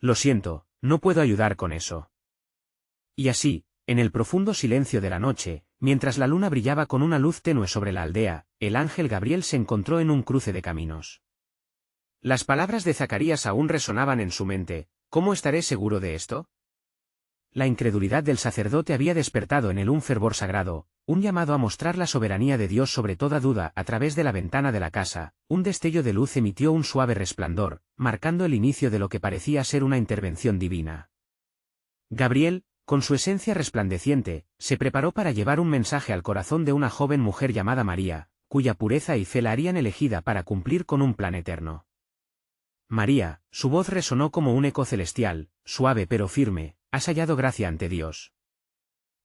Lo siento, no puedo ayudar con eso. Y así, en el profundo silencio de la noche, mientras la luna brillaba con una luz tenue sobre la aldea, el ángel Gabriel se encontró en un cruce de caminos. Las palabras de Zacarías aún resonaban en su mente. ¿Cómo estaré seguro de esto? La incredulidad del sacerdote había despertado en él un fervor sagrado, un llamado a mostrar la soberanía de Dios sobre toda duda. A través de la ventana de la casa, un destello de luz emitió un suave resplandor, marcando el inicio de lo que parecía ser una intervención divina. Gabriel, con su esencia resplandeciente, se preparó para llevar un mensaje al corazón de una joven mujer llamada María, cuya pureza y fe la harían elegida para cumplir con un plan eterno. María, su voz resonó como un eco celestial, suave pero firme: has hallado gracia ante Dios.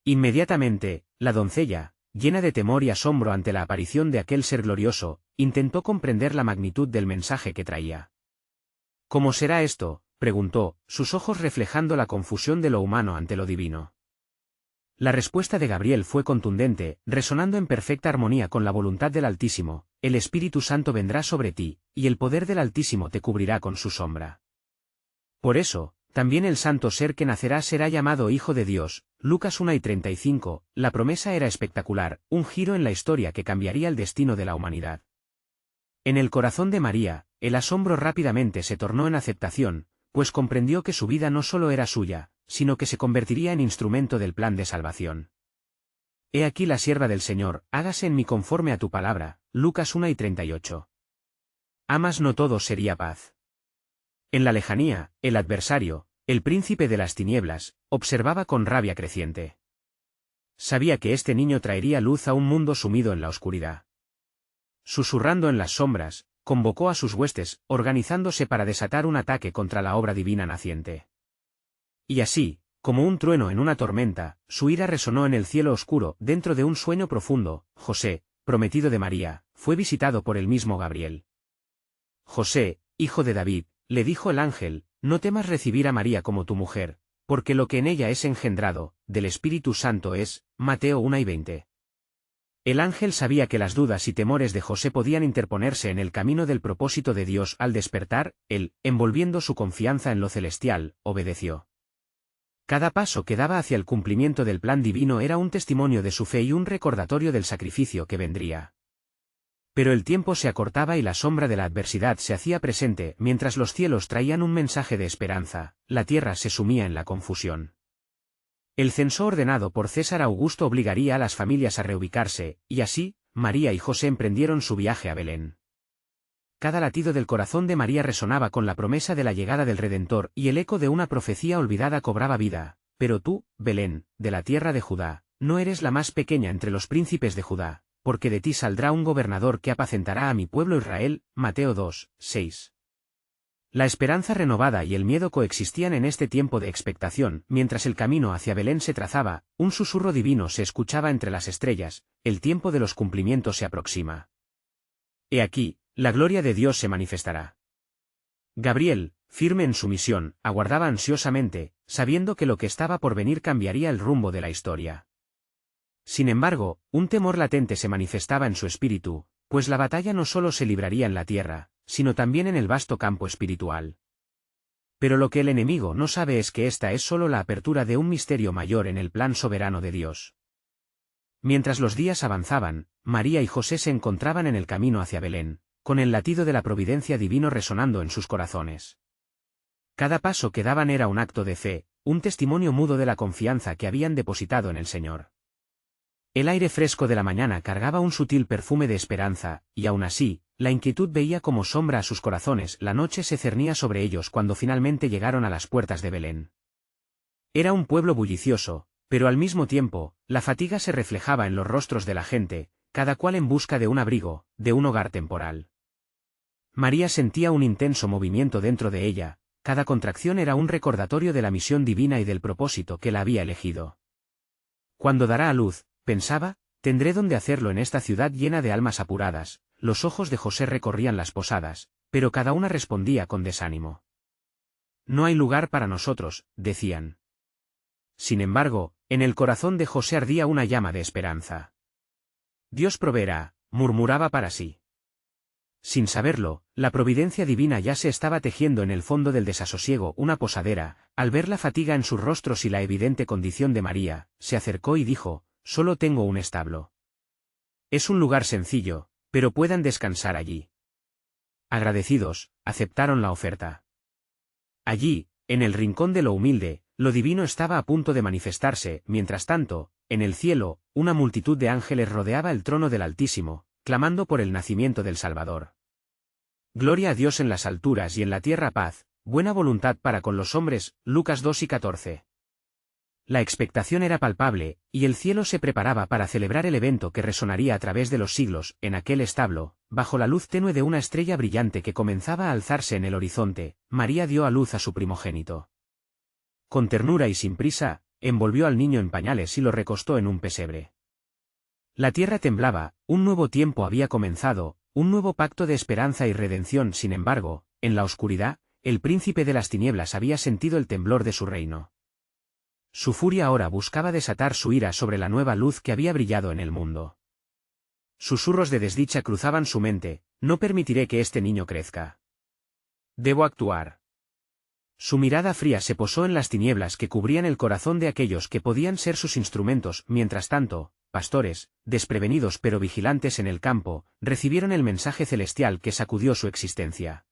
Inmediatamente, la doncella, llena de temor y asombro ante la aparición de aquel ser glorioso, intentó comprender la magnitud del mensaje que traía. ¿Cómo será esto?, preguntó, sus ojos reflejando la confusión de lo humano ante lo divino. La respuesta de Gabriel fue contundente, resonando en perfecta armonía con la voluntad del Altísimo: el Espíritu Santo vendrá sobre ti, y el poder del Altísimo te cubrirá con su sombra. Por eso, también el santo ser que nacerá será llamado Hijo de Dios. Lucas 1:35. La promesa era espectacular, un giro en la historia que cambiaría el destino de la humanidad. En el corazón de María, el asombro rápidamente se tornó en aceptación, pues comprendió que su vida no solo era suya, sino que se convertiría en instrumento del plan de salvación. He aquí la sierva del Señor, hágase en mí conforme a tu palabra. Lucas 1:38. Amas no todo sería paz. En la lejanía, el adversario, el príncipe de las tinieblas, observaba con rabia creciente. Sabía que este niño traería luz a un mundo sumido en la oscuridad. Susurrando en las sombras, convocó a sus huestes, organizándose para desatar un ataque contra la obra divina naciente. Y así, como un trueno en una tormenta, su ira resonó en el cielo oscuro. Dentro de un sueño profundo, José, prometido de María, fue visitado por el mismo Gabriel. José, hijo de David, le dijo el ángel, no temas recibir a María como tu mujer, porque lo que en ella es engendrado, del Espíritu Santo es. Mateo 1:20. El ángel sabía que las dudas y temores de José podían interponerse en el camino del propósito de Dios. Al despertar, él, envolviendo su confianza en lo celestial, obedeció. Cada paso que daba hacia el cumplimiento del plan divino era un testimonio de su fe y un recordatorio del sacrificio que vendría. Pero el tiempo se acortaba y la sombra de la adversidad se hacía presente. Mientras los cielos traían un mensaje de esperanza, la tierra se sumía en la confusión. El censo ordenado por César Augusto obligaría a las familias a reubicarse, y así, María y José emprendieron su viaje a Belén. Cada latido del corazón de María resonaba con la promesa de la llegada del Redentor, y el eco de una profecía olvidada cobraba vida. Pero tú, Belén, de la tierra de Judá, no eres la más pequeña entre los príncipes de Judá, porque de ti saldrá un gobernador que apacentará a mi pueblo Israel. Mateo 2:6. La esperanza renovada y el miedo coexistían en este tiempo de expectación. Mientras el camino hacia Belén se trazaba, un susurro divino se escuchaba entre las estrellas: el tiempo de los cumplimientos se aproxima. He aquí, la gloria de Dios se manifestará. Gabriel, firme en su misión, aguardaba ansiosamente, sabiendo que lo que estaba por venir cambiaría el rumbo de la historia. Sin embargo, un temor latente se manifestaba en su espíritu, pues la batalla no solo se libraría en la tierra, sino también en el vasto campo espiritual. Pero lo que el enemigo no sabe es que esta es solo la apertura de un misterio mayor en el plan soberano de Dios. Mientras los días avanzaban, María y José se encontraban en el camino hacia Belén, con el latido de la providencia divino resonando en sus corazones. Cada paso que daban era un acto de fe, un testimonio mudo de la confianza que habían depositado en el Señor. El aire fresco de la mañana cargaba un sutil perfume de esperanza, y aún así, la inquietud veía como sombra a sus corazones. La noche se cernía sobre ellos cuando finalmente llegaron a las puertas de Belén. Era un pueblo bullicioso, pero al mismo tiempo, la fatiga se reflejaba en los rostros de la gente, cada cual en busca de un abrigo, de un hogar temporal. María sentía un intenso movimiento dentro de ella, cada contracción era un recordatorio de la misión divina y del propósito que la había elegido. Cuando dará a luz, pensaba, tendré donde hacerlo en esta ciudad llena de almas apuradas. Los ojos de José recorrían las posadas, pero cada una respondía con desánimo. No hay lugar para nosotros, decían. Sin embargo, en el corazón de José ardía una llama de esperanza. Dios proveerá, murmuraba para sí. Sin saberlo, la providencia divina ya se estaba tejiendo en el fondo del desasosiego una posadera. Al ver la fatiga en sus rostros y la evidente condición de María, se acercó y dijo: «Solo tengo un establo. Es un lugar sencillo, pero puedan descansar allí». Agradecidos, aceptaron la oferta. Allí, en el rincón de lo humilde, lo divino estaba a punto de manifestarse. Mientras tanto, en el cielo, una multitud de ángeles rodeaba el trono del Altísimo, clamando por el nacimiento del Salvador. Gloria a Dios en las alturas y en la tierra paz, buena voluntad para con los hombres. Lucas 2:14. La expectación era palpable, y el cielo se preparaba para celebrar el evento que resonaría a través de los siglos. En aquel establo, bajo la luz tenue de una estrella brillante que comenzaba a alzarse en el horizonte, María dio a luz a su primogénito. Con ternura y sin prisa, envolvió al niño en pañales y lo recostó en un pesebre. La tierra temblaba, un nuevo tiempo había comenzado, un nuevo pacto de esperanza y redención. Sin embargo, en la oscuridad, el príncipe de las tinieblas había sentido el temblor de su reino. Su furia ahora buscaba desatar su ira sobre la nueva luz que había brillado en el mundo. Susurros de desdicha cruzaban su mente: «No permitiré que este niño crezca. Debo actuar». Su mirada fría se posó en las tinieblas que cubrían el corazón de aquellos que podían ser sus instrumentos. Mientras tanto, pastores, desprevenidos pero vigilantes en el campo, recibieron el mensaje celestial que sacudió su existencia.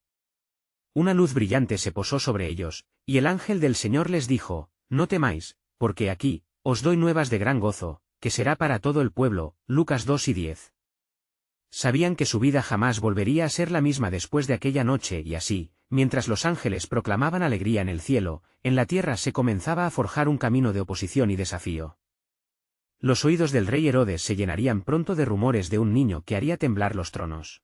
Una luz brillante se posó sobre ellos, y el ángel del Señor les dijo: «No temáis, porque aquí, os doy nuevas de gran gozo, que será para todo el pueblo». Lucas 2:10. Sabían que su vida jamás volvería a ser la misma después de aquella noche, y así, mientras los ángeles proclamaban alegría en el cielo, en la tierra se comenzaba a forjar un camino de oposición y desafío. Los oídos del rey Herodes se llenarían pronto de rumores de un niño que haría temblar los tronos.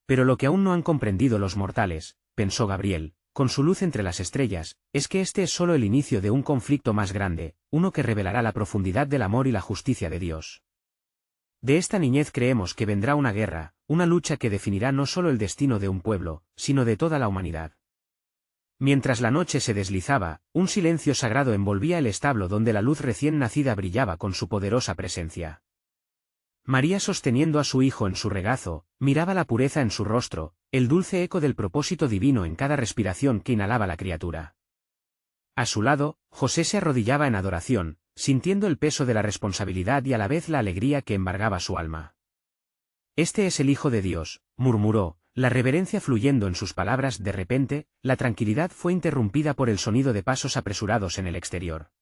Pero lo que aún no han comprendido los mortales, pensó Gabriel, con su luz entre las estrellas, es que este es solo el inicio de un conflicto más grande, uno que revelará la profundidad del amor y la justicia de Dios. De esta niñez creemos que vendrá una guerra, una lucha que definirá no solo el destino de un pueblo, sino de toda la humanidad. Mientras la noche se deslizaba, un silencio sagrado envolvía el establo donde la luz recién nacida brillaba con su poderosa presencia. María, sosteniendo a su hijo en su regazo, miraba la pureza en su rostro, el dulce eco del propósito divino en cada respiración que inhalaba la criatura. A su lado, José se arrodillaba en adoración, sintiendo el peso de la responsabilidad y a la vez la alegría que embargaba su alma. «Este es el Hijo de Dios», murmuró, la reverencia fluyendo en sus palabras. De repente, la tranquilidad fue interrumpida por el sonido de pasos apresurados en el exterior.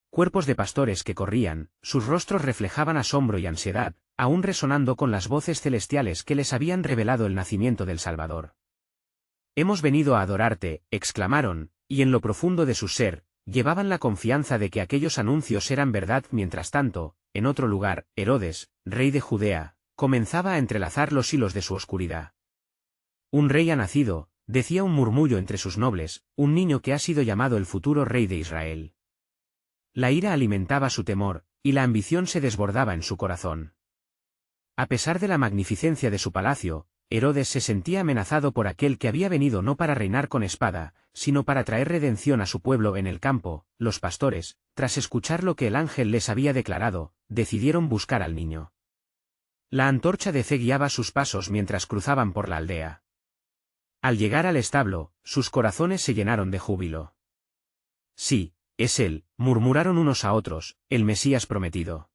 Cuerpos de pastores que corrían, sus rostros reflejaban asombro y ansiedad, aún resonando con las voces celestiales que les habían revelado el nacimiento del Salvador. «Hemos venido a adorarte», exclamaron, y en lo profundo de su ser, llevaban la confianza de que aquellos anuncios eran verdad. Mientras tanto, en otro lugar, Herodes, rey de Judea, comenzaba a entrelazar los hilos de su oscuridad. «Un rey ha nacido», decía un murmullo entre sus nobles, «un niño que ha sido llamado el futuro rey de Israel». La ira alimentaba su temor, y la ambición se desbordaba en su corazón. A pesar de la magnificencia de su palacio, Herodes se sentía amenazado por aquel que había venido no para reinar con espada, sino para traer redención a su pueblo. En el campo, los pastores, tras escuchar lo que el ángel les había declarado, decidieron buscar al niño. La antorcha de fe guiaba sus pasos mientras cruzaban por la aldea. Al llegar al establo, sus corazones se llenaron de júbilo. «Sí, es él», murmuraron unos a otros, «el Mesías prometido».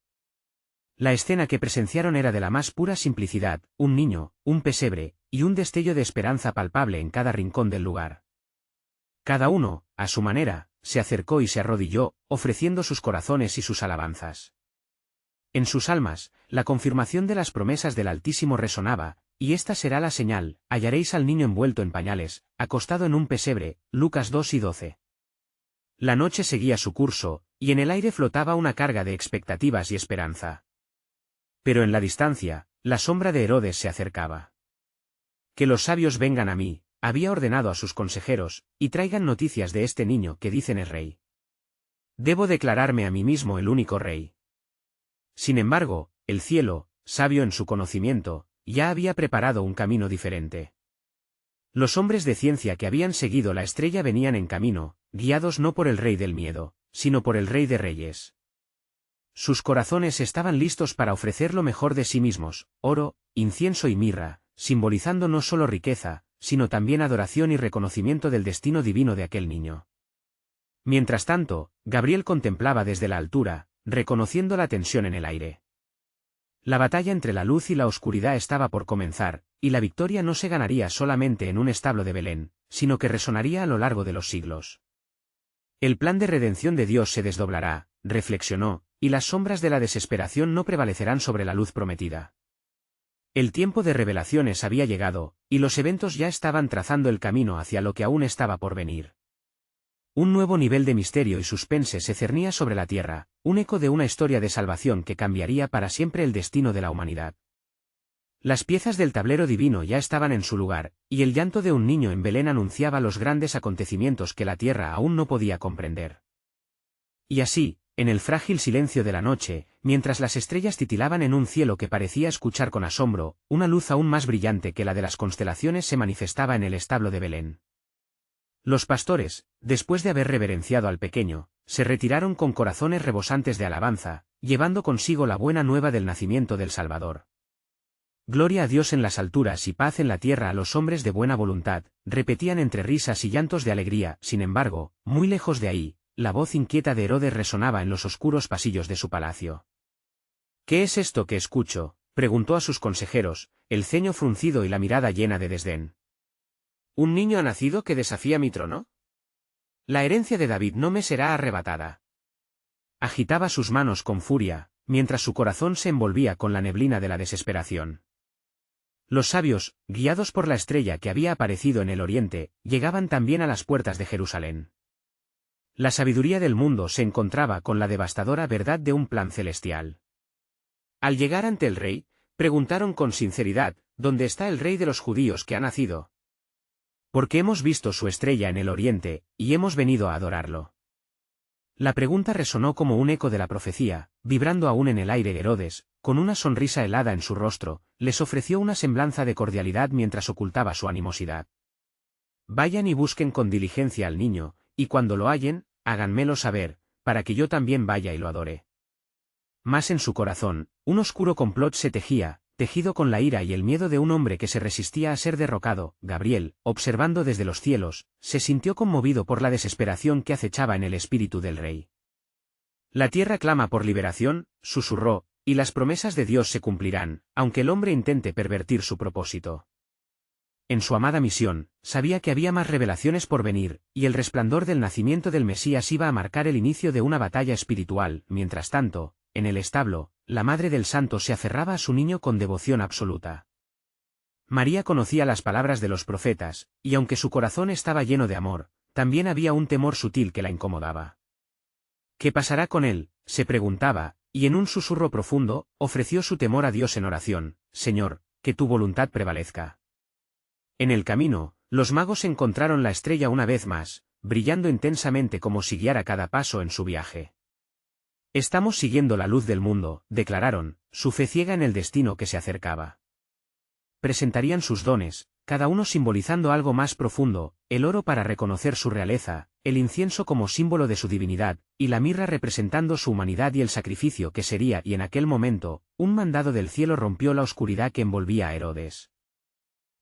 La escena que presenciaron era de la más pura simplicidad: un niño, un pesebre, y un destello de esperanza palpable en cada rincón del lugar. Cada uno, a su manera, se acercó y se arrodilló, ofreciendo sus corazones y sus alabanzas. En sus almas, la confirmación de las promesas del Altísimo resonaba: «Y esta será la señal, hallaréis al niño envuelto en pañales, acostado en un pesebre». Lucas 2:12. La noche seguía su curso, y en el aire flotaba una carga de expectativas y esperanza. Pero en la distancia, la sombra de Herodes se acercaba. «Que los sabios vengan a mí», había ordenado a sus consejeros, «y traigan noticias de este niño que dicen es rey. Debo declararme a mí mismo el único rey». Sin embargo, el cielo, sabio en su conocimiento, ya había preparado un camino diferente. Los hombres de ciencia que habían seguido la estrella venían en camino, guiados no por el rey del miedo, sino por el Rey de Reyes. Sus corazones estaban listos para ofrecer lo mejor de sí mismos: oro, incienso y mirra, simbolizando no solo riqueza, sino también adoración y reconocimiento del destino divino de aquel niño. Mientras tanto, Gabriel contemplaba desde la altura, reconociendo la tensión en el aire. La batalla entre la luz y la oscuridad estaba por comenzar, y la victoria no se ganaría solamente en un establo de Belén, sino que resonaría a lo largo de los siglos. El plan de redención de Dios se desdoblará, reflexionó, y las sombras de la desesperación no prevalecerán sobre la luz prometida. El tiempo de revelaciones había llegado, y los eventos ya estaban trazando el camino hacia lo que aún estaba por venir. Un nuevo nivel de misterio y suspense se cernía sobre la tierra, un eco de una historia de salvación que cambiaría para siempre el destino de la humanidad. Las piezas del tablero divino ya estaban en su lugar, y el llanto de un niño en Belén anunciaba los grandes acontecimientos que la tierra aún no podía comprender. Y así, en el frágil silencio de la noche, mientras las estrellas titilaban en un cielo que parecía escuchar con asombro, una luz aún más brillante que la de las constelaciones se manifestaba en el establo de Belén. Los pastores, después de haber reverenciado al pequeño, se retiraron con corazones rebosantes de alabanza, llevando consigo la buena nueva del nacimiento del Salvador. Gloria a Dios en las alturas y paz en la tierra a los hombres de buena voluntad, repetían entre risas y llantos de alegría. Sin embargo, muy lejos de ahí, la voz inquieta de Herodes resonaba en los oscuros pasillos de su palacio. ¿Qué es esto que escucho?, preguntó a sus consejeros, el ceño fruncido y la mirada llena de desdén. ¿Un niño ha nacido que desafía mi trono? La herencia de David no me será arrebatada. Agitaba sus manos con furia, mientras su corazón se envolvía con la neblina de la desesperación. Los sabios, guiados por la estrella que había aparecido en el oriente, llegaban también a las puertas de Jerusalén. La sabiduría del mundo se encontraba con la devastadora verdad de un plan celestial. Al llegar ante el rey, preguntaron con sinceridad, ¿dónde está el rey de los judíos que ha nacido? Porque hemos visto su estrella en el oriente, y hemos venido a adorarlo. La pregunta resonó como un eco de la profecía, vibrando aún en el aire. Herodes, con una sonrisa helada en su rostro, les ofreció una semblanza de cordialidad mientras ocultaba su animosidad. Vayan y busquen con diligencia al niño, y cuando lo hallen, háganmelo saber, para que yo también vaya y lo adore. Mas en su corazón, un oscuro complot se tejía, tejido con la ira y el miedo de un hombre que se resistía a ser derrocado. Gabriel, observando desde los cielos, se sintió conmovido por la desesperación que acechaba en el espíritu del rey. La tierra clama por liberación, susurró, y las promesas de Dios se cumplirán, aunque el hombre intente pervertir su propósito. En su amada misión, sabía que había más revelaciones por venir, y el resplandor del nacimiento del Mesías iba a marcar el inicio de una batalla espiritual. Mientras tanto, en el establo, la madre del santo se aferraba a su niño con devoción absoluta. María conocía las palabras de los profetas, y aunque su corazón estaba lleno de amor, también había un temor sutil que la incomodaba. ¿Qué pasará con él?, se preguntaba, y en un susurro profundo, ofreció su temor a Dios en oración: Señor, que tu voluntad prevalezca. En el camino, los magos encontraron la estrella una vez más, brillando intensamente como si guiara cada paso en su viaje. Estamos siguiendo la luz del mundo, declararon, su fe ciega en el destino que se acercaba. Presentarían sus dones, cada uno simbolizando algo más profundo: el oro para reconocer su realeza, el incienso como símbolo de su divinidad, y la mirra representando su humanidad y el sacrificio que sería. Y en aquel momento, un mandado del cielo rompió la oscuridad que envolvía a Herodes.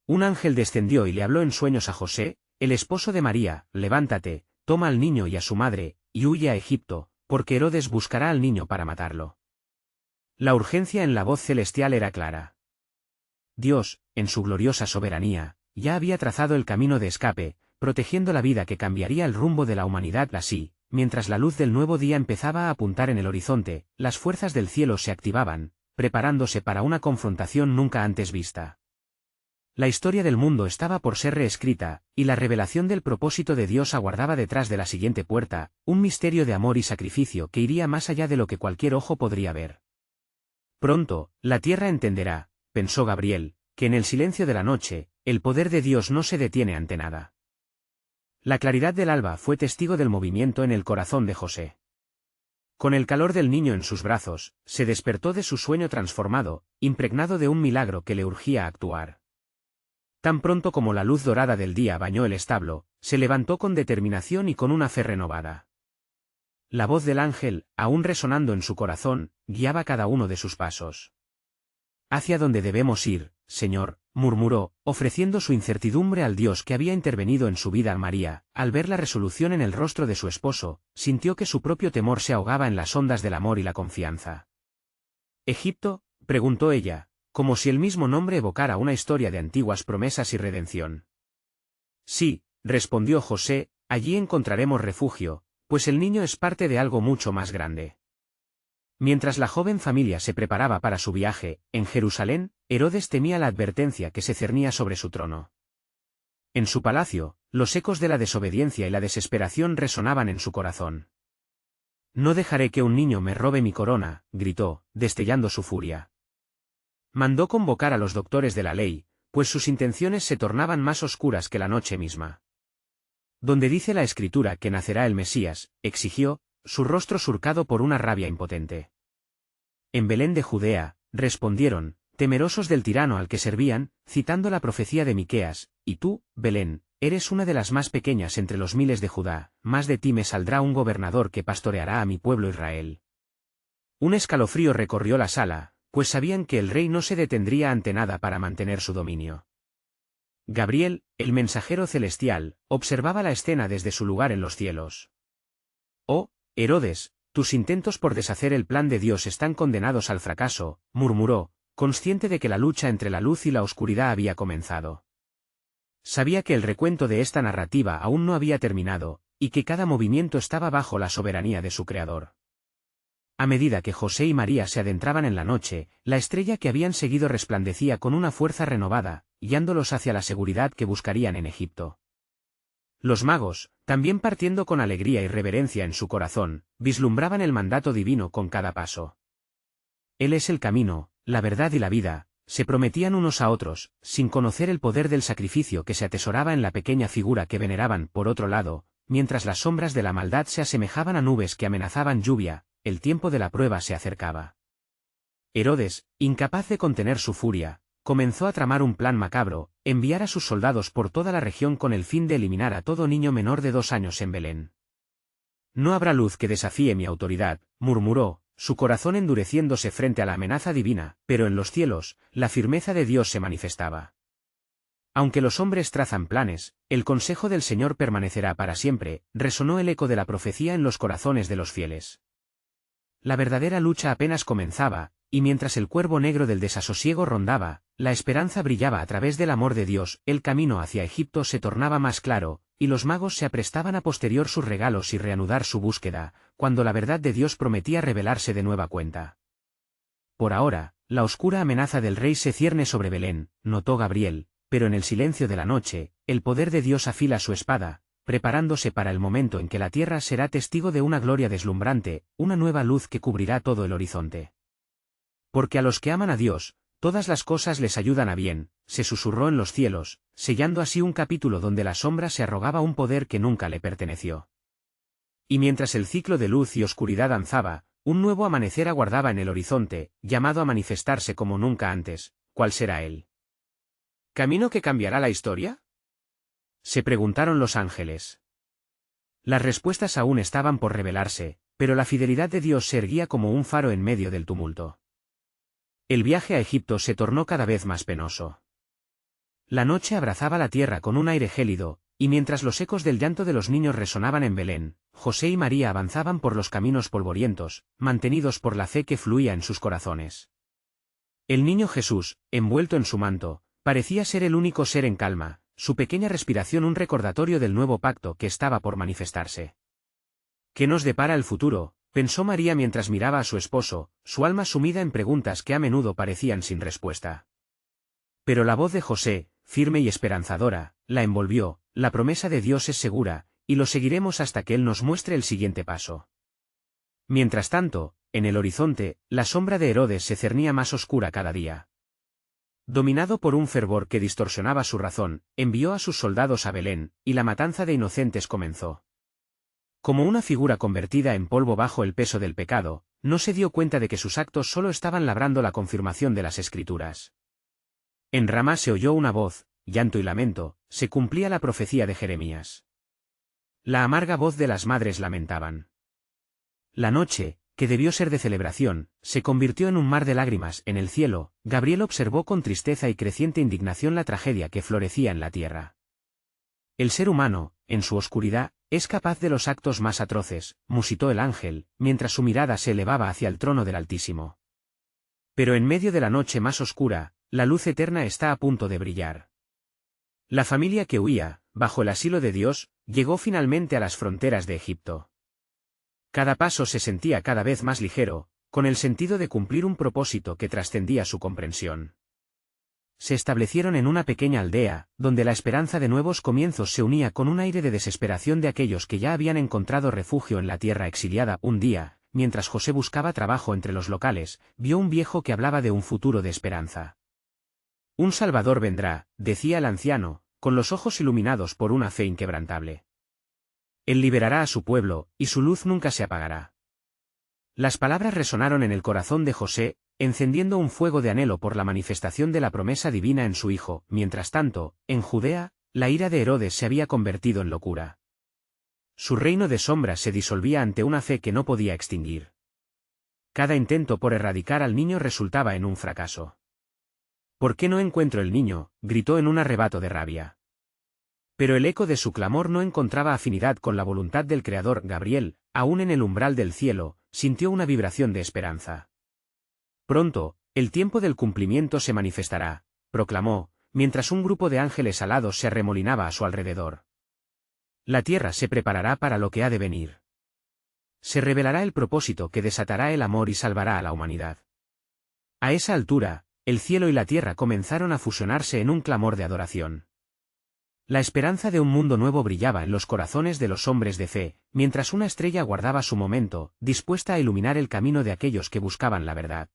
Un ángel descendió y le habló en sueños a José, el esposo de María: levántate, toma al niño y a su madre, y huye a Egipto, porque Herodes buscará al niño para matarlo. La urgencia en la voz celestial era clara. Dios, en su gloriosa soberanía, ya había trazado el camino de escape, protegiendo la vida que cambiaría el rumbo de la humanidad. Así, mientras la luz del nuevo día empezaba a apuntar en el horizonte, las fuerzas del cielo se activaban, preparándose para una confrontación nunca antes vista. La historia del mundo estaba por ser reescrita, y la revelación del propósito de Dios aguardaba detrás de la siguiente puerta, un misterio de amor y sacrificio que iría más allá de lo que cualquier ojo podría ver. Pronto, la tierra entenderá, pensó Gabriel, que en el silencio de la noche, el poder de Dios no se detiene ante nada. La claridad del alba fue testigo del movimiento en el corazón de José. Con el calor del niño en sus brazos, se despertó de su sueño transformado, impregnado de un milagro que le urgía a actuar. Tan pronto como la luz dorada del día bañó el establo, se levantó con determinación y con una fe renovada. La voz del ángel, aún resonando en su corazón, guiaba cada uno de sus pasos. «¿Hacia dónde debemos ir, Señor?», murmuró, ofreciendo su incertidumbre al Dios que había intervenido en su vida. María, al ver la resolución en el rostro de su esposo, sintió que su propio temor se ahogaba en las ondas del amor y la confianza. ¿Egipto?, preguntó ella, como si el mismo nombre evocara una historia de antiguas promesas y redención. Sí, respondió José, allí encontraremos refugio, pues el niño es parte de algo mucho más grande. Mientras la joven familia se preparaba para su viaje, en Jerusalén, Herodes temía la advertencia que se cernía sobre su trono. En su palacio, los ecos de la desobediencia y la desesperación resonaban en su corazón. «No dejaré que un niño me robe mi corona», gritó, destellando su furia. Mandó convocar a los doctores de la ley, pues sus intenciones se tornaban más oscuras que la noche misma. «¿Dónde dice la Escritura que nacerá el Mesías?», exigió, su rostro surcado por una rabia impotente. «En Belén de Judea», respondieron, temerosos del tirano al que servían, citando la profecía de Miqueas, «y tú, Belén, eres una de las más pequeñas entre los miles de Judá, mas de ti me saldrá un gobernador que pastoreará a mi pueblo Israel». Un escalofrío recorrió la sala, pues sabían que el rey no se detendría ante nada para mantener su dominio. Gabriel, el mensajero celestial, observaba la escena desde su lugar en los cielos. «Oh, Herodes, tus intentos por deshacer el plan de Dios están condenados al fracaso», murmuró, consciente de que la lucha entre la luz y la oscuridad había comenzado. Sabía que el recuento de esta narrativa aún no había terminado, y que cada movimiento estaba bajo la soberanía de su creador. A medida que José y María se adentraban en la noche, la estrella que habían seguido resplandecía con una fuerza renovada, guiándolos hacia la seguridad que buscarían en Egipto. Los magos, también partiendo con alegría y reverencia en su corazón, vislumbraban el mandato divino con cada paso. «Él es el camino, la verdad y la vida», se prometían unos a otros, sin conocer el poder del sacrificio que se atesoraba en la pequeña figura que veneraban. Por otro lado, mientras las sombras de la maldad se asemejaban a nubes que amenazaban lluvia, el tiempo de la prueba se acercaba. Herodes, incapaz de contener su furia, comenzó a tramar un plan macabro: enviar a sus soldados por toda la región con el fin de eliminar a todo niño menor de 2 años en Belén. «No habrá luz que desafíe mi autoridad», murmuró, su corazón endureciéndose frente a la amenaza divina, pero en los cielos, la firmeza de Dios se manifestaba. «Aunque los hombres trazan planes, el consejo del Señor permanecerá para siempre», resonó el eco de la profecía en los corazones de los fieles. La verdadera lucha apenas comenzaba, y mientras el cuervo negro del desasosiego rondaba, la esperanza brillaba a través del amor de Dios. El camino hacia Egipto se tornaba más claro, y los magos se aprestaban a posterior sus regalos y reanudar su búsqueda, cuando la verdad de Dios prometía revelarse de nueva cuenta. «Por ahora, la oscura amenaza del rey se cierne sobre Belén», notó Gabriel, pero en el silencio de la noche, el poder de Dios afila su espada, preparándose para el momento en que la tierra será testigo de una gloria deslumbrante, una nueva luz que cubrirá todo el horizonte. «Porque a los que aman a Dios, todas las cosas les ayudan a bien», se susurró en los cielos, sellando así un capítulo donde la sombra se arrogaba un poder que nunca le perteneció. Y mientras el ciclo de luz y oscuridad danzaba, un nuevo amanecer aguardaba en el horizonte, llamado a manifestarse como nunca antes. ¿Cuál será él? ¿Camino que cambiará la historia?, se preguntaron los ángeles. Las respuestas aún estaban por revelarse, pero la fidelidad de Dios se erguía como un faro en medio del tumulto. El viaje a Egipto se tornó cada vez más penoso. La noche abrazaba la tierra con un aire gélido, y mientras los ecos del llanto de los niños resonaban en Belén, José y María avanzaban por los caminos polvorientos, mantenidos por la fe que fluía en sus corazones. El niño Jesús, envuelto en su manto, parecía ser el único ser en calma, su pequeña respiración un recordatorio del nuevo pacto que estaba por manifestarse. «¿Qué nos depara el futuro?», pensó María mientras miraba a su esposo, su alma sumida en preguntas que a menudo parecían sin respuesta. Pero la voz de José, firme y esperanzadora, la envolvió: «La promesa de Dios es segura, y lo seguiremos hasta que Él nos muestre el siguiente paso». Mientras tanto, en el horizonte, la sombra de Herodes se cernía más oscura cada día. Dominado por un fervor que distorsionaba su razón, envió a sus soldados a Belén, y la matanza de inocentes comenzó. Como una figura convertida en polvo bajo el peso del pecado, no se dio cuenta de que sus actos solo estaban labrando la confirmación de las Escrituras. En Ramá se oyó una voz, llanto y lamento, se cumplía la profecía de Jeremías. La amarga voz de las madres lamentaban. La noche, que debió ser de celebración, se convirtió en un mar de lágrimas en el cielo. Gabriel observó con tristeza y creciente indignación la tragedia que florecía en la tierra. El ser humano, en su oscuridad, es capaz de los actos más atroces, musitó el ángel, mientras su mirada se elevaba hacia el trono del Altísimo. Pero en medio de la noche más oscura, la luz eterna está a punto de brillar. La familia que huía, bajo el asilo de Dios, llegó finalmente a las fronteras de Egipto. Cada paso se sentía cada vez más ligero, con el sentido de cumplir un propósito que trascendía su comprensión. Se establecieron en una pequeña aldea, donde la esperanza de nuevos comienzos se unía con un aire de desesperación de aquellos que ya habían encontrado refugio en la tierra exiliada. Un día, mientras José buscaba trabajo entre los locales, vio un viejo que hablaba de un futuro de esperanza. Un Salvador vendrá, decía el anciano, con los ojos iluminados por una fe inquebrantable. Él liberará a su pueblo, y su luz nunca se apagará. Las palabras resonaron en el corazón de José, encendiendo un fuego de anhelo por la manifestación de la promesa divina en su hijo. Mientras tanto, en Judea, la ira de Herodes se había convertido en locura. Su reino de sombras se disolvía ante una fe que no podía extinguir. Cada intento por erradicar al niño resultaba en un fracaso. ¿Por qué no encuentro el niño?, gritó en un arrebato de rabia. Pero el eco de su clamor no encontraba afinidad con la voluntad del Creador. Gabriel, aún en el umbral del cielo, sintió una vibración de esperanza. Pronto, el tiempo del cumplimiento se manifestará, proclamó, mientras un grupo de ángeles alados se arremolinaba a su alrededor. La tierra se preparará para lo que ha de venir. Se revelará el propósito que desatará el amor y salvará a la humanidad. A esa altura, el cielo y la tierra comenzaron a fusionarse en un clamor de adoración. La esperanza de un mundo nuevo brillaba en los corazones de los hombres de fe, mientras una estrella guardaba su momento, dispuesta a iluminar el camino de aquellos que buscaban la verdad.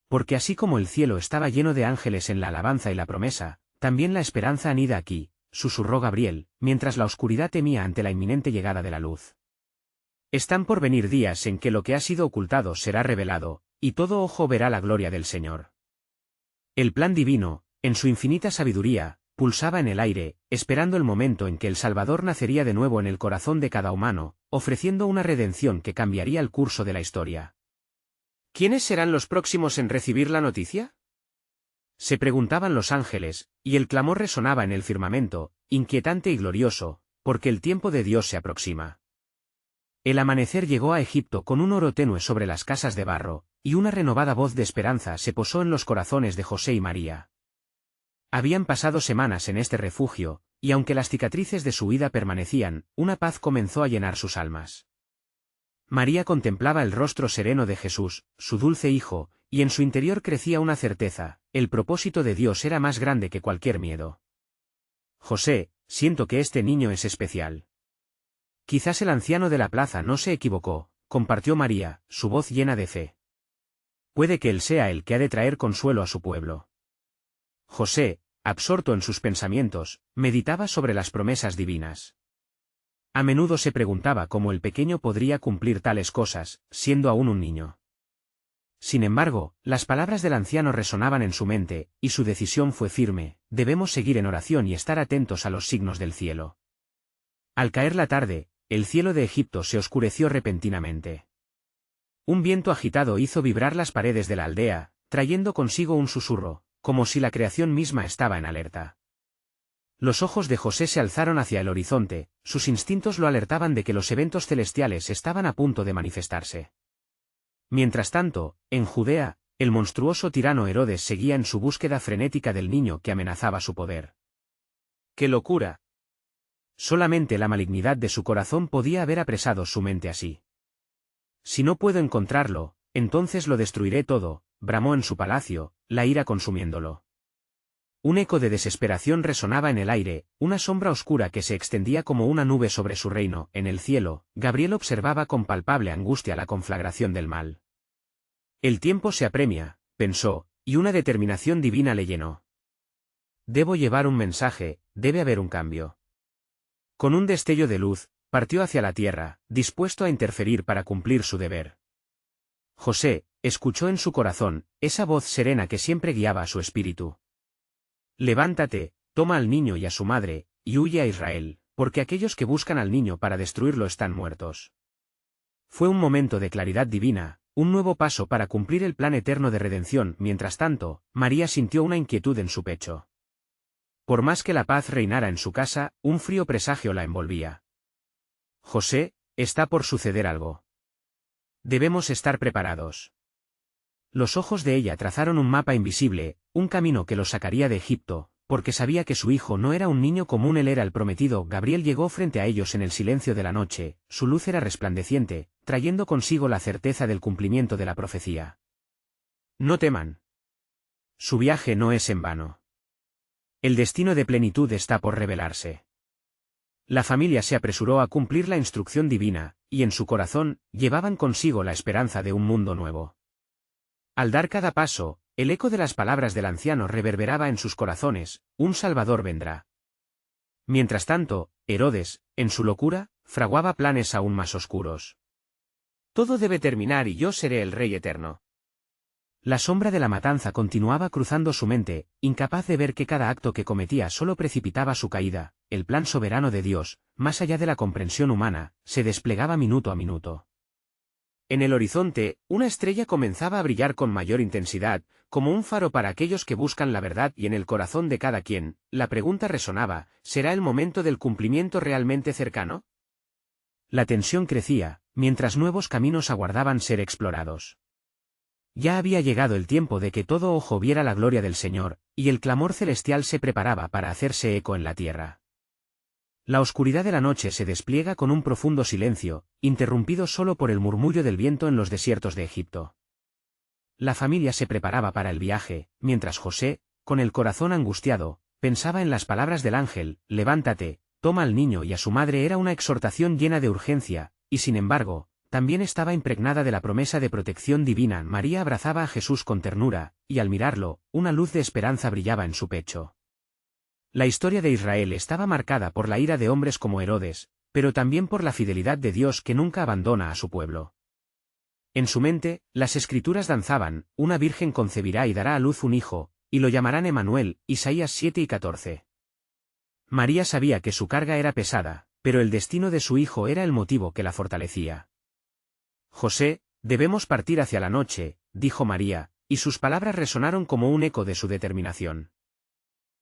Porque así como el cielo estaba lleno de ángeles en la alabanza y la promesa, también la esperanza anida aquí, susurró Gabriel, mientras la oscuridad temía ante la inminente llegada de la luz. Están por venir días en que lo que ha sido ocultado será revelado, y todo ojo verá la gloria del Señor. El plan divino, en su infinita sabiduría, pulsaba en el aire, esperando el momento en que el Salvador nacería de nuevo en el corazón de cada humano, ofreciendo una redención que cambiaría el curso de la historia. ¿Quiénes serán los próximos en recibir la noticia?, se preguntaban los ángeles, y el clamor resonaba en el firmamento, inquietante y glorioso, porque el tiempo de Dios se aproxima. El amanecer llegó a Egipto con un oro tenue sobre las casas de barro, y una renovada voz de esperanza se posó en los corazones de José y María. Habían pasado semanas en este refugio, y aunque las cicatrices de su huida permanecían, una paz comenzó a llenar sus almas. María contemplaba el rostro sereno de Jesús, su dulce hijo, y en su interior crecía una certeza: el propósito de Dios era más grande que cualquier miedo. José, siento que este niño es especial. Quizás el anciano de la plaza no se equivocó, compartió María, su voz llena de fe. Puede que él sea el que ha de traer consuelo a su pueblo. José, absorto en sus pensamientos, meditaba sobre las promesas divinas. A menudo se preguntaba cómo el pequeño podría cumplir tales cosas, siendo aún un niño. Sin embargo, las palabras del anciano resonaban en su mente, y su decisión fue firme: debemos seguir en oración y estar atentos a los signos del cielo. Al caer la tarde, el cielo de Egipto se oscureció repentinamente. Un viento agitado hizo vibrar las paredes de la aldea, trayendo consigo un susurro, como si la creación misma estaba en alerta. Los ojos de José se alzaron hacia el horizonte, sus instintos lo alertaban de que los eventos celestiales estaban a punto de manifestarse. Mientras tanto, en Judea, el monstruoso tirano Herodes seguía en su búsqueda frenética del niño que amenazaba su poder. ¡Qué locura! Solamente la malignidad de su corazón podía haber apresado su mente así. Si no puedo encontrarlo, entonces lo destruiré todo, bramó en su palacio, la ira consumiéndolo. Un eco de desesperación resonaba en el aire, una sombra oscura que se extendía como una nube sobre su reino. En el cielo, Gabriel observaba con palpable angustia la conflagración del mal. El tiempo se apremia, pensó, y una determinación divina le llenó. Debo llevar un mensaje, debe haber un cambio. Con un destello de luz, partió hacia la tierra, dispuesto a interferir para cumplir su deber. José escuchó en su corazón esa voz serena que siempre guiaba a su espíritu. Levántate, toma al niño y a su madre, y huye a Israel, porque aquellos que buscan al niño para destruirlo están muertos. Fue un momento de claridad divina, un nuevo paso para cumplir el plan eterno de redención. Mientras tanto, María sintió una inquietud en su pecho. Por más que la paz reinara en su casa, un frío presagio la envolvía. José, está por suceder algo. Debemos estar preparados. Los ojos de ella trazaron un mapa invisible, un camino que los sacaría de Egipto, porque sabía que su hijo no era un niño común, él era el prometido. Gabriel llegó frente a ellos en el silencio de la noche, su luz era resplandeciente, trayendo consigo la certeza del cumplimiento de la profecía. No teman. Su viaje no es en vano. El destino de plenitud está por revelarse. La familia se apresuró a cumplir la instrucción divina, y en su corazón, llevaban consigo la esperanza de un mundo nuevo. Al dar cada paso, el eco de las palabras del anciano reverberaba en sus corazones: un Salvador vendrá. Mientras tanto, Herodes, en su locura, fraguaba planes aún más oscuros. Todo debe terminar y yo seré el rey eterno. La sombra de la matanza continuaba cruzando su mente, incapaz de ver que cada acto que cometía solo precipitaba su caída. El plan soberano de Dios, más allá de la comprensión humana, se desplegaba minuto a minuto. En el horizonte, una estrella comenzaba a brillar con mayor intensidad, como un faro para aquellos que buscan la verdad, y en el corazón de cada quien, la pregunta resonaba: ¿será el momento del cumplimiento realmente cercano? La tensión crecía, mientras nuevos caminos aguardaban ser explorados. Ya había llegado el tiempo de que todo ojo viera la gloria del Señor, y el clamor celestial se preparaba para hacerse eco en la tierra. La oscuridad de la noche se despliega con un profundo silencio, interrumpido solo por el murmullo del viento en los desiertos de Egipto. La familia se preparaba para el viaje, mientras José, con el corazón angustiado, pensaba en las palabras del ángel: levántate, toma al niño y a su madre. Era una exhortación llena de urgencia, y sin embargo, también estaba impregnada de la promesa de protección divina. María abrazaba a Jesús con ternura, y al mirarlo, una luz de esperanza brillaba en su pecho. La historia de Israel estaba marcada por la ira de hombres como Herodes, pero también por la fidelidad de Dios que nunca abandona a su pueblo. En su mente, las escrituras danzaban: una virgen concebirá y dará a luz un hijo, y lo llamarán Emanuel. Isaías 7:14. María sabía que su carga era pesada, pero el destino de su hijo era el motivo que la fortalecía. José, debemos partir hacia la noche, dijo María, y sus palabras resonaron como un eco de su determinación.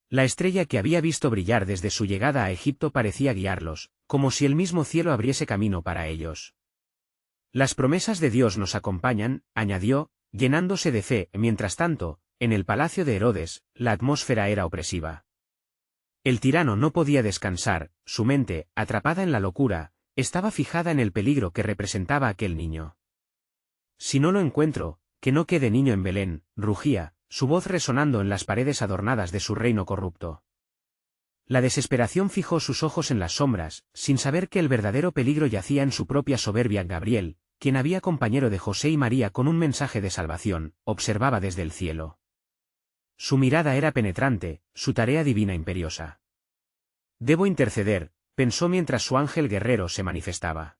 La estrella que había visto brillar desde su llegada a Egipto parecía guiarlos, como si el mismo cielo abriese camino para ellos. Las promesas de Dios nos acompañan, añadió, llenándose de fe. Mientras tanto, en el palacio de Herodes, la atmósfera era opresiva. El tirano no podía descansar, su mente, atrapada en la locura, estaba fijada en el peligro que representaba aquel niño. Si no lo encuentro, que no quede niño en Belén, rugía, su voz resonando en las paredes adornadas de su reino corrupto. La desesperación fijó sus ojos en las sombras, sin saber que el verdadero peligro yacía en su propia soberbia. Gabriel, quien había compañero de José y María con un mensaje de salvación, observaba desde el cielo. Su mirada era penetrante, su tarea divina imperiosa. Debo interceder, pensó mientras su ángel guerrero se manifestaba.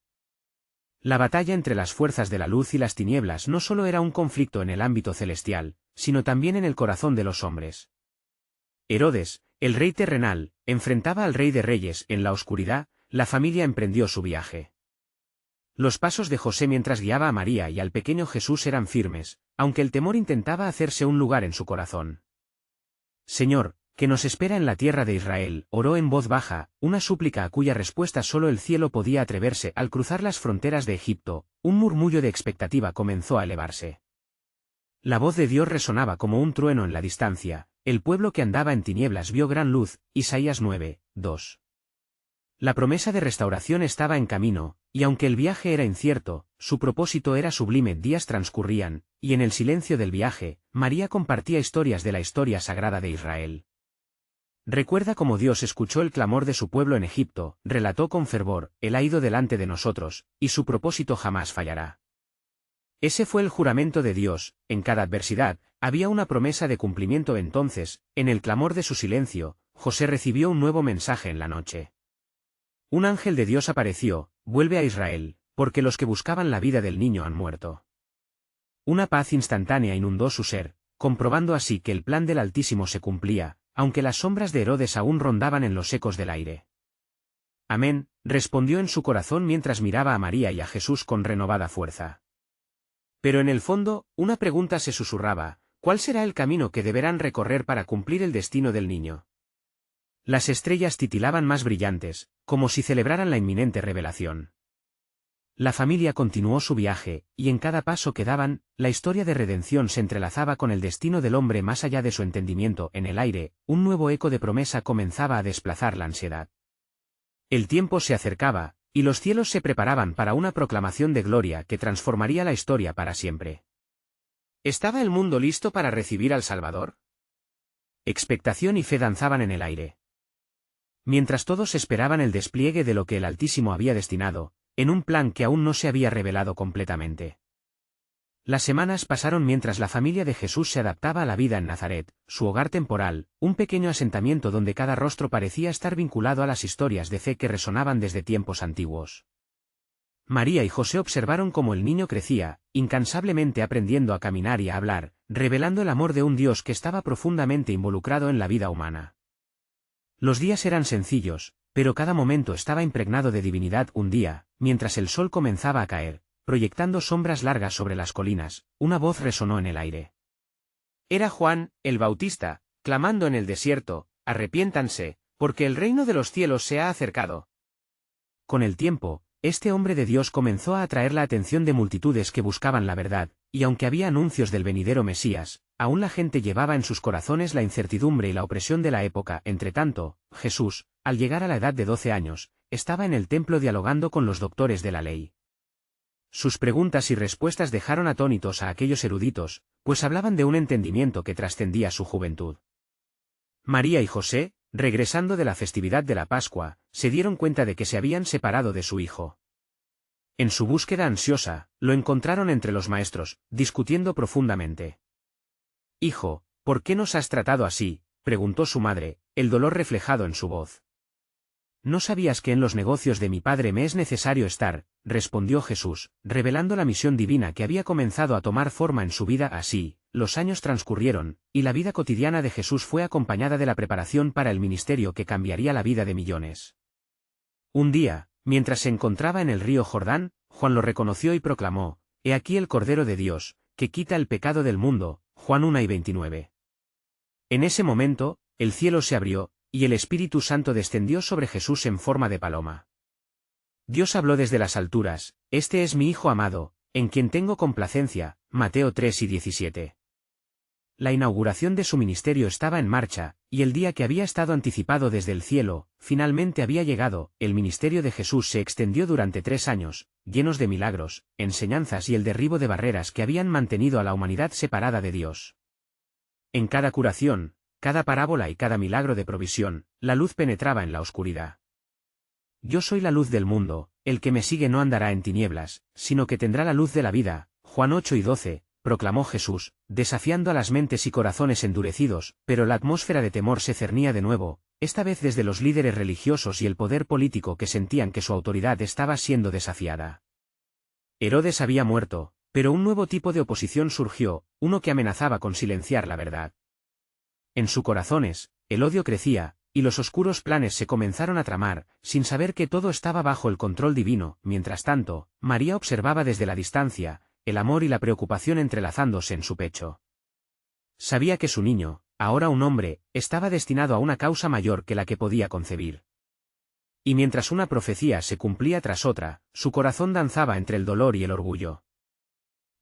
La batalla entre las fuerzas de la luz y las tinieblas no solo era un conflicto en el ámbito celestial, sino también en el corazón de los hombres. Herodes, el rey terrenal, enfrentaba al rey de reyes. En la oscuridad, la familia emprendió su viaje. Los pasos de José mientras guiaba a María y al pequeño Jesús eran firmes, aunque el temor intentaba hacerse un lugar en su corazón. Señor, ¿qué nos espera en la tierra de Israel?, oró en voz baja, una súplica a cuya respuesta solo el cielo podía atreverse. Al cruzar las fronteras de Egipto, un murmullo de expectativa comenzó a elevarse. La voz de Dios resonaba como un trueno en la distancia: el pueblo que andaba en tinieblas vio gran luz. Isaías 9:2. La promesa de restauración estaba en camino, y aunque el viaje era incierto, su propósito era sublime. Días transcurrían, y en el silencio del viaje, María compartía historias de la historia sagrada de Israel. Recuerda cómo Dios escuchó el clamor de su pueblo en Egipto, relató con fervor: Él ha ido delante de nosotros, y su propósito jamás fallará. Ese fue el juramento de Dios. En cada adversidad, había una promesa de cumplimiento. Entonces, en el clamor de su silencio, José recibió un nuevo mensaje en la noche. Un ángel de Dios apareció: vuelve a Israel, porque los que buscaban la vida del niño han muerto. Una paz instantánea inundó su ser, comprobando así que el plan del Altísimo se cumplía, aunque las sombras de Herodes aún rondaban en los ecos del aire. Amén, respondió en su corazón mientras miraba a María y a Jesús con renovada fuerza. Pero en el fondo, una pregunta se susurraba: ¿cuál será el camino que deberán recorrer para cumplir el destino del niño? Las estrellas titilaban más brillantes, como si celebraran la inminente revelación. La familia continuó su viaje, y en cada paso que daban, la historia de redención se entrelazaba con el destino del hombre más allá de su entendimiento. En el aire, un nuevo eco de promesa comenzaba a desplazar la ansiedad. El tiempo se acercaba, y los cielos se preparaban para una proclamación de gloria que transformaría la historia para siempre. ¿Estaba el mundo listo para recibir al Salvador? Expectación y fe danzaban en el aire. Mientras todos esperaban el despliegue de lo que el Altísimo había destinado, en un plan que aún no se había revelado completamente. Las semanas pasaron mientras la familia de Jesús se adaptaba a la vida en Nazaret, su hogar temporal, un pequeño asentamiento donde cada rostro parecía estar vinculado a las historias de fe que resonaban desde tiempos antiguos. María y José observaron cómo el niño crecía, incansablemente aprendiendo a caminar y a hablar, revelando el amor de un Dios que estaba profundamente involucrado en la vida humana. Los días eran sencillos, pero cada momento estaba impregnado de divinidad. Un día, mientras el sol comenzaba a caer, proyectando sombras largas sobre las colinas, una voz resonó en el aire. Era Juan, el Bautista, clamando en el desierto: «Arrepiéntanse, porque el reino de los cielos se ha acercado». Con el tiempo, este hombre de Dios comenzó a atraer la atención de multitudes que buscaban la verdad, y aunque había anuncios del venidero Mesías, aún la gente llevaba en sus corazones la incertidumbre y la opresión de la época. Entretanto, Jesús, al llegar a la edad de 12 años, estaba en el templo dialogando con los doctores de la ley. Sus preguntas y respuestas dejaron atónitos a aquellos eruditos, pues hablaban de un entendimiento que trascendía su juventud. María y José, regresando de la festividad de la Pascua, se dieron cuenta de que se habían separado de su hijo. En su búsqueda ansiosa, lo encontraron entre los maestros, discutiendo profundamente. «Hijo, ¿por qué nos has tratado así?», preguntó su madre, el dolor reflejado en su voz. «¿No sabías que en los negocios de mi padre me es necesario estar?», respondió Jesús, revelando la misión divina que había comenzado a tomar forma en su vida. Así, los años transcurrieron, y la vida cotidiana de Jesús fue acompañada de la preparación para el ministerio que cambiaría la vida de millones. Un día, mientras se encontraba en el río Jordán, Juan lo reconoció y proclamó: «He aquí el Cordero de Dios, que quita el pecado del mundo». Juan 1:29. En ese momento, el cielo se abrió, y el Espíritu Santo descendió sobre Jesús en forma de paloma. Dios habló desde las alturas: «Este es mi Hijo amado, en quien tengo complacencia». Mateo 3:17. La inauguración de su ministerio estaba en marcha, y el día que había estado anticipado desde el cielo, finalmente había llegado. El ministerio de Jesús se extendió durante 3 años, llenos de milagros, enseñanzas y el derribo de barreras que habían mantenido a la humanidad separada de Dios. En cada curación, cada parábola y cada milagro de provisión, la luz penetraba en la oscuridad. «Yo soy la luz del mundo, el que me sigue no andará en tinieblas, sino que tendrá la luz de la vida». Juan 8:12, proclamó Jesús, desafiando a las mentes y corazones endurecidos. Pero la atmósfera de temor se cernía de nuevo, esta vez desde los líderes religiosos y el poder político que sentían que su autoridad estaba siendo desafiada. Herodes había muerto, pero un nuevo tipo de oposición surgió, uno que amenazaba con silenciar la verdad. En sus corazones, el odio crecía, y los oscuros planes se comenzaron a tramar, sin saber que todo estaba bajo el control divino. Mientras tanto, María observaba desde la distancia, el amor y la preocupación entrelazándose en su pecho. Sabía que su niño, ahora un hombre, estaba destinado a una causa mayor que la que podía concebir. Y mientras una profecía se cumplía tras otra, su corazón danzaba entre el dolor y el orgullo.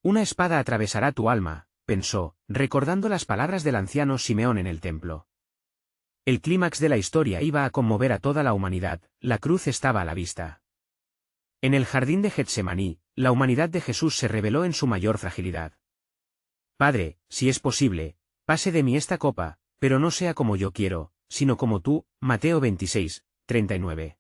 «Una espada atravesará tu alma», pensó, recordando las palabras del anciano Simeón en el templo. El clímax de la historia iba a conmover a toda la humanidad, la cruz estaba a la vista. En el jardín de Getsemaní, la humanidad de Jesús se reveló en su mayor fragilidad. «Padre, si es posible, pase de mí esta copa, pero no sea como yo quiero, sino como tú». Mateo 26:39.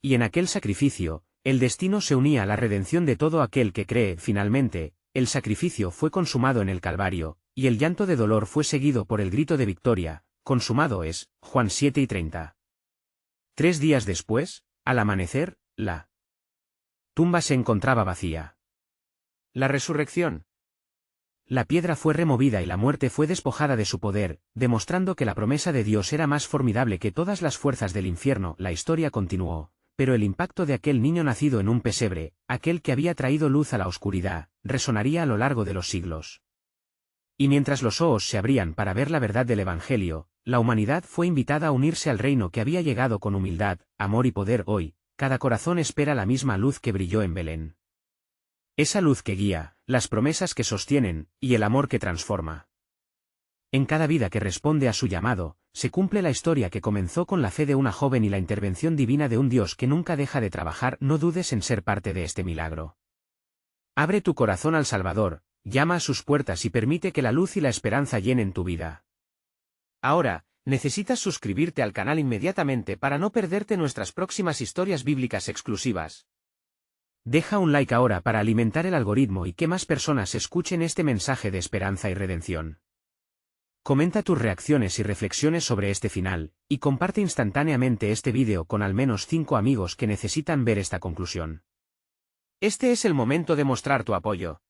Y en aquel sacrificio, el destino se unía a la redención de todo aquel que cree. Finalmente, el sacrificio fue consumado en el Calvario, y el llanto de dolor fue seguido por el grito de victoria: «Consumado es». Juan 7:30. 3 días después, al amanecer, la tumba se encontraba vacía. La resurrección. la piedra fue removida y la muerte fue despojada de su poder, demostrando que la promesa de Dios era más formidable que todas las fuerzas del infierno. La historia continuó, pero el impacto de aquel niño nacido en un pesebre, aquel que había traído luz a la oscuridad, resonaría a lo largo de los siglos. Y mientras los ojos se abrían para ver la verdad del Evangelio, la humanidad fue invitada a unirse al reino que había llegado con humildad, amor y poder. Hoy, cada corazón espera la misma luz que brilló en Belén. Esa luz que guía, las promesas que sostienen, y el amor que transforma. En cada vida que responde a su llamado, se cumple la historia que comenzó con la fe de una joven y la intervención divina de un Dios que nunca deja de trabajar. No dudes en ser parte de este milagro. Abre tu corazón al Salvador, llama a sus puertas y permite que la luz y la esperanza llenen tu vida. Ahora, necesitas suscribirte al canal inmediatamente para no perderte nuestras próximas historias bíblicas exclusivas. Deja un like ahora para alimentar el algoritmo y que más personas escuchen este mensaje de esperanza y redención. Comenta tus reacciones y reflexiones sobre este final, y comparte instantáneamente este vídeo con al menos 5 amigos que necesitan ver esta conclusión. Este es el momento de mostrar tu apoyo.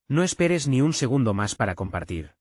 No esperes ni un segundo más para compartir.